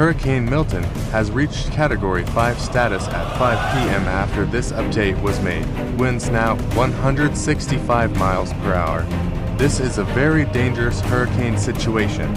Hurricane Milton has reached Category 5 status at 5 p.m. after this update was made. Winds now 165 miles per hour. This is a very dangerous hurricane situation.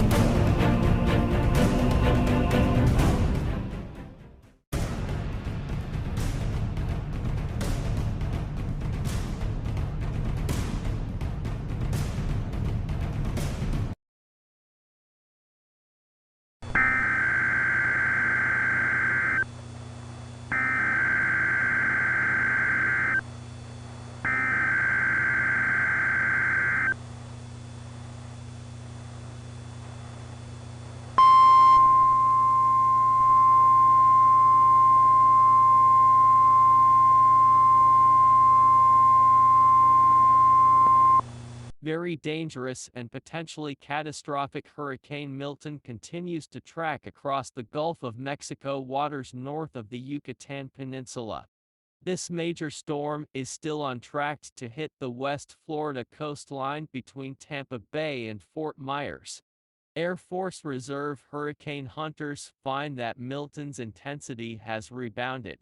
Very dangerous and potentially catastrophic Hurricane Milton continues to track across the Gulf of Mexico waters north of the Yucatan Peninsula. This major storm is still on track to hit the West Florida coastline between Tampa Bay and Fort Myers. Air Force Reserve hurricane hunters find that Milton's intensity has rebounded.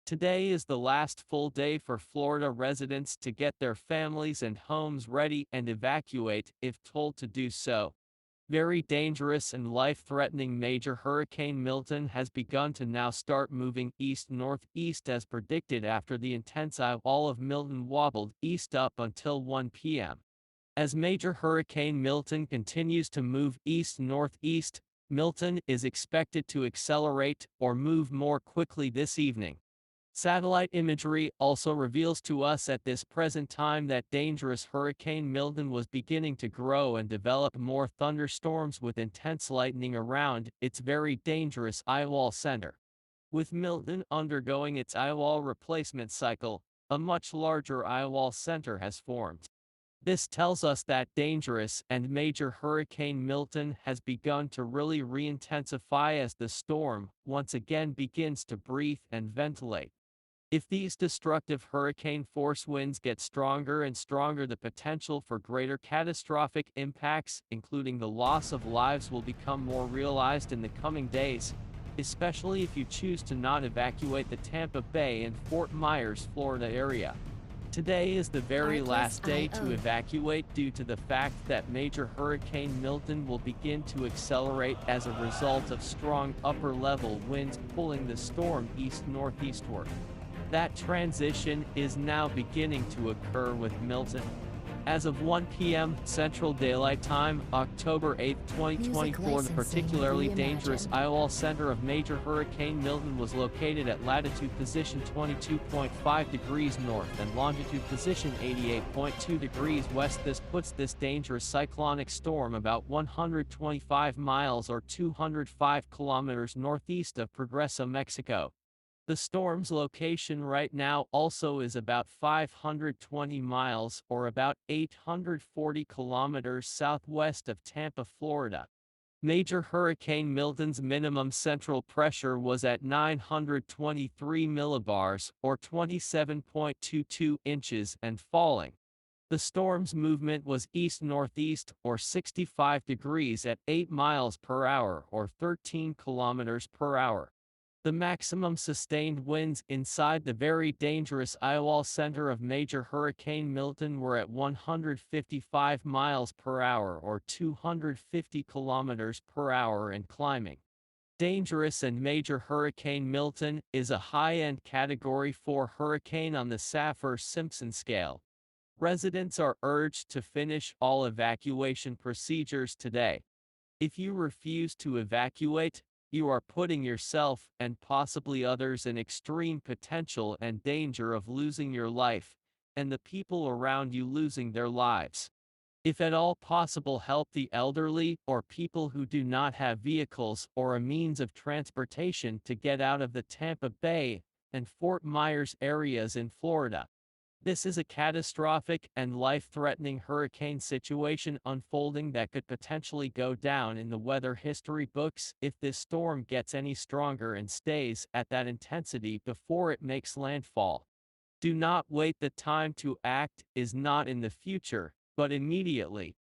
Today is the last full day for Florida residents to get their families and homes ready and evacuate if told to do so. Very dangerous and life-threatening major Hurricane Milton has begun to now start moving east-northeast as predicted after the intense eyewall of Milton wobbled east up until 1 p.m. As major Hurricane Milton continues to move east-northeast, Milton is expected to accelerate or move more quickly this evening. Satellite imagery also reveals to us at this present time that dangerous Hurricane Milton was beginning to grow and develop more thunderstorms with intense lightning around its very dangerous eyewall center. With Milton undergoing its eyewall replacement cycle, a much larger eyewall center has formed. This tells us that dangerous and major Hurricane Milton has begun to really re-intensify as the storm once again begins to breathe and ventilate. If these destructive hurricane force winds get stronger and stronger, the potential for greater catastrophic impacts, including the loss of lives, will become more realized in the coming days, especially if you choose to not evacuate the Tampa Bay and Fort Myers, Florida area. Today is the very last day to evacuate due to the fact that major Hurricane Milton will begin to accelerate as a result of strong upper-level winds pulling the storm east-northeastward. That transition is now beginning to occur with Milton. As of 1 p.m. Central Daylight Time, October 8, 2024, the particularly dangerous eyewall center of major Hurricane Milton was located at latitude position 22.5 degrees north and longitude position 88.2 degrees west. This puts this dangerous cyclonic storm about 125 miles or 205 kilometers northeast of Progreso, Mexico. The storm's location right now also is about 520 miles or about 840 kilometers southwest of Tampa, Florida. Major Hurricane Milton's minimum central pressure was at 923 millibars or 27.22 inches and falling. The storm's movement was east-northeast or 65 degrees at 8 miles per hour or 13 kilometers per hour. The maximum sustained winds inside the very dangerous eyewall center of major Hurricane Milton were at 155 miles per hour or 250 kilometers per hour and climbing. Dangerous and major Hurricane Milton is a high-end Category 4 hurricane on the Saffir-Simpson scale. Residents are urged to finish all evacuation procedures today. If you refuse to evacuate, you are putting yourself and possibly others in extreme potential and danger of losing your life, and the people around you losing their lives. If at all possible, help the elderly or people who do not have vehicles or a means of transportation to get out of the Tampa Bay and Fort Myers areas in Florida. This is a catastrophic and life-threatening hurricane situation unfolding that could potentially go down in the weather history books if this storm gets any stronger and stays at that intensity before it makes landfall. Do not wait. The time to act is not in the future, but immediately.